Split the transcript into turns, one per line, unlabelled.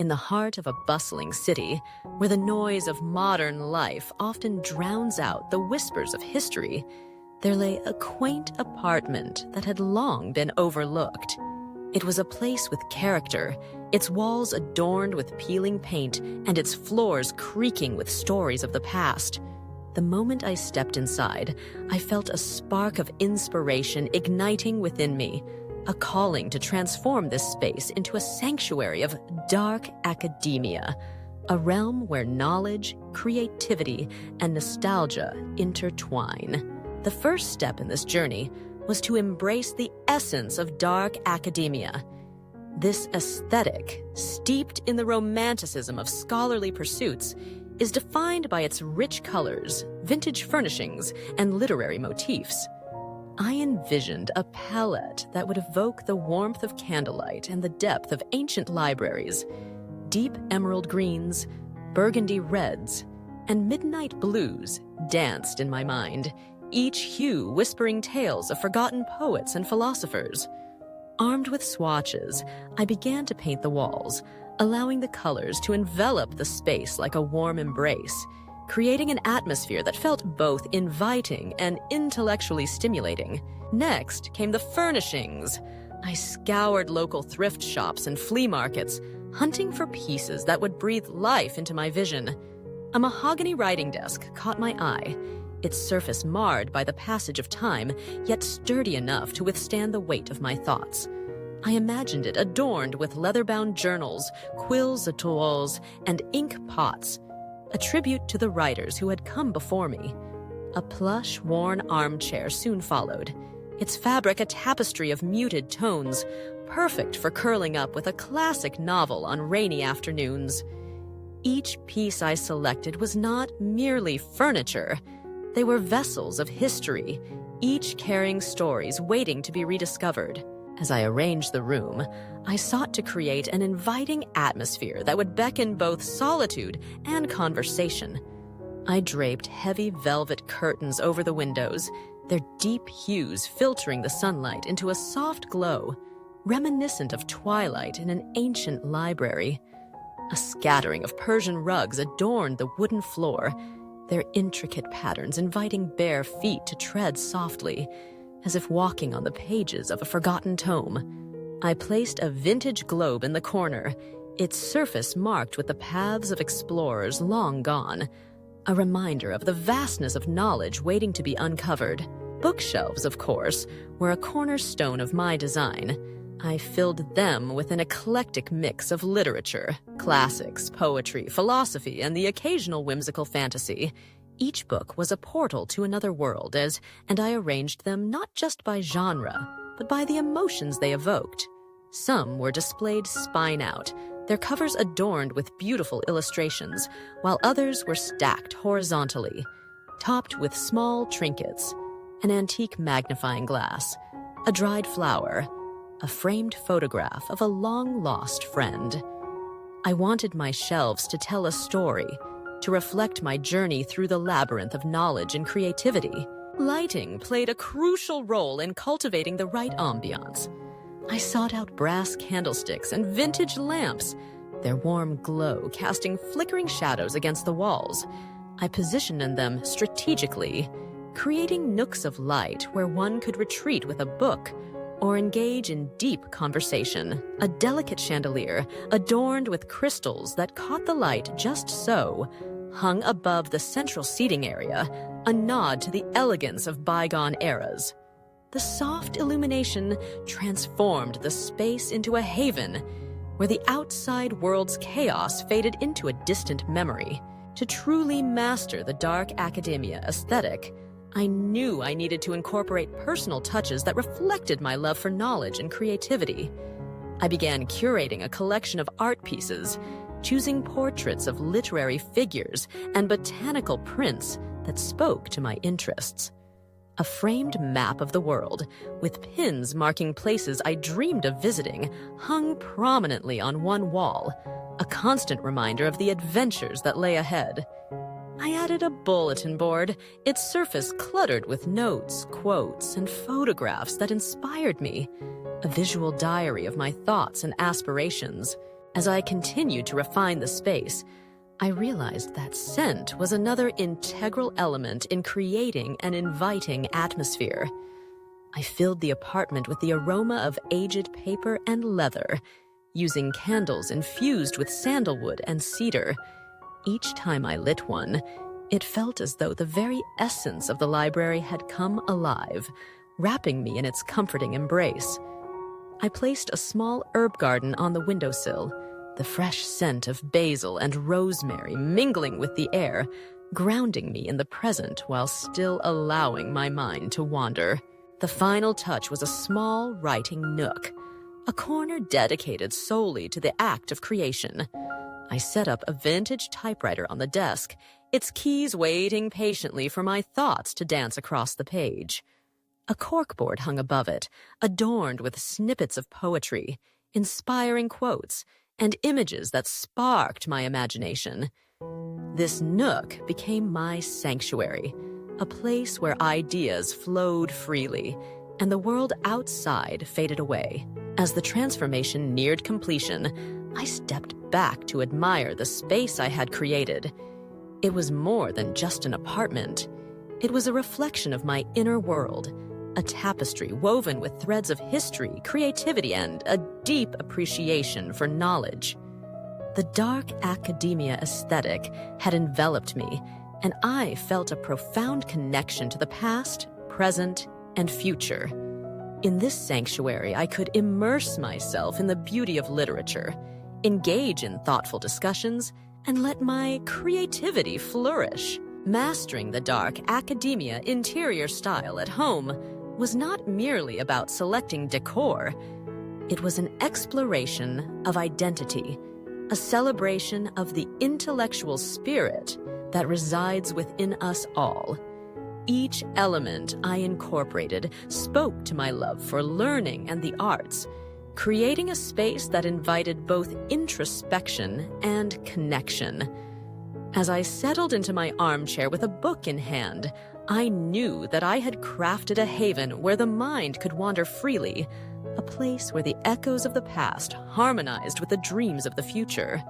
In the heart of a bustling city, where the noise of modern life often drowns out the whispers of history, there lay a quaint apartment that had long been overlooked. It was a place with character, its walls adorned with peeling paint and its floors creaking with stories of the past. The moment I stepped inside, I felt a spark of inspiration igniting within me, a calling to transform this space into a sanctuary of dark academia, a realm where knowledge, creativity, and nostalgia intertwine. The first step in this journey was to embrace the essence of dark academia. This aesthetic, steeped in the romanticism of scholarly pursuits, is defined by its rich colors, vintage furnishings, and literary motifs. I envisioned a palette that would evoke the warmth of candlelight and the depth of ancient libraries. Deep emerald greens, burgundy reds, and midnight blues danced in my mind, each hue whispering tales of forgotten poets and philosophers. Armed with swatches, I began to paint the walls, allowing the colors to envelop the space like a warm embrace, creating an atmosphere that felt both inviting and intellectually stimulating. Next came the furnishings. I scoured local thrift shops and flea markets, hunting for pieces that would breathe life into my vision. A mahogany writing desk caught my eye, its surface marred by the passage of time, yet sturdy enough to withstand the weight of my thoughts. I imagined it adorned with leather-bound journals, quills étoiles, and ink pots, a tribute to the writers who had come before me. A plush, worn armchair soon followed, its fabric a tapestry of muted tones, perfect for curling up with a classic novel on rainy afternoons. Each piece I selected was not merely furniture. They were vessels of history, each carrying stories waiting to be rediscovered. As I arranged the room, I sought to create an inviting atmosphere that would beckon both solitude and conversation. I draped heavy velvet curtains over the windows, their deep hues filtering the sunlight into a soft glow, reminiscent of twilight in an ancient library. A scattering of Persian rugs adorned the wooden floor, their intricate patterns inviting bare feet to tread softly, as if walking on the pages of a forgotten tome. I placed a vintage globe in the corner, its surface marked with the paths of explorers long gone, a reminder of the vastness of knowledge waiting to be uncovered. Bookshelves, of course, were a cornerstone of my design. I filled them with an eclectic mix of literature, classics, poetry, philosophy, and the occasional whimsical fantasy. Each book was a portal to another world, and I arranged them not just by genre, but by the emotions they evoked. Some were displayed spine out, their covers adorned with beautiful illustrations, while others were stacked horizontally, topped with small trinkets, an antique magnifying glass, a dried flower, a framed photograph of a long-lost friend. I wanted my shelves to tell a story, to reflect my journey through the labyrinth of knowledge and creativity. Lighting played a crucial role in cultivating the right ambiance. I sought out brass candlesticks and vintage lamps, their warm glow casting flickering shadows against the walls. I positioned them strategically, creating nooks of light where one could retreat with a book or engage in deep conversation. A delicate chandelier, adorned with crystals that caught the light just so, hung above the central seating area, a nod to the elegance of bygone eras. The soft illumination transformed the space into a haven where the outside world's chaos faded into a distant memory. To truly master the dark academia aesthetic, I knew I needed to incorporate personal touches that reflected my love for knowledge and creativity. I began curating a collection of art pieces, choosing portraits of literary figures and botanical prints that spoke to my interests. A framed map of the world, with pins marking places I dreamed of visiting, hung prominently on one wall, a constant reminder of the adventures that lay ahead. I added a bulletin board, its surface cluttered with notes, quotes, and photographs that inspired me, a visual diary of my thoughts and aspirations. As I continued to refine the space, I realized that scent was another integral element in creating an inviting atmosphere. I filled the apartment with the aroma of aged paper and leather, using candles infused with sandalwood and cedar. Each time I lit one, it felt as though the very essence of the library had come alive, wrapping me in its comforting embrace. I placed a small herb garden on the windowsill, the fresh scent of basil and rosemary mingling with the air, grounding me in the present while still allowing my mind to wander. The final touch was a small writing nook, a corner dedicated solely to the act of creation. I set up a vintage typewriter on the desk, its keys waiting patiently for my thoughts to dance across the page. A corkboard hung above it, adorned with snippets of poetry, inspiring quotes, and images that sparked my imagination. This nook became my sanctuary, a place where ideas flowed freely, and the world outside faded away. As the transformation neared completion, I stepped back to admire the space I had created. It was more than just an apartment. It was a reflection of my inner world, a tapestry woven with threads of history, creativity, and a deep appreciation for knowledge. The dark academia aesthetic had enveloped me, and I felt a profound connection to the past, present, and future. In this sanctuary, I could immerse myself in the beauty of literature, engage in thoughtful discussions, and let my creativity flourish. Mastering the dark academia interior style at home was not merely about selecting decor. It was an exploration of identity, a celebration of the intellectual spirit that resides within us all. Each element I incorporated spoke to my love for learning and the arts, creating a space that invited both introspection and connection. As I settled into my armchair with a book in hand, I knew that I had crafted a haven where the mind could wander freely, a place where the echoes of the past harmonized with the dreams of the future.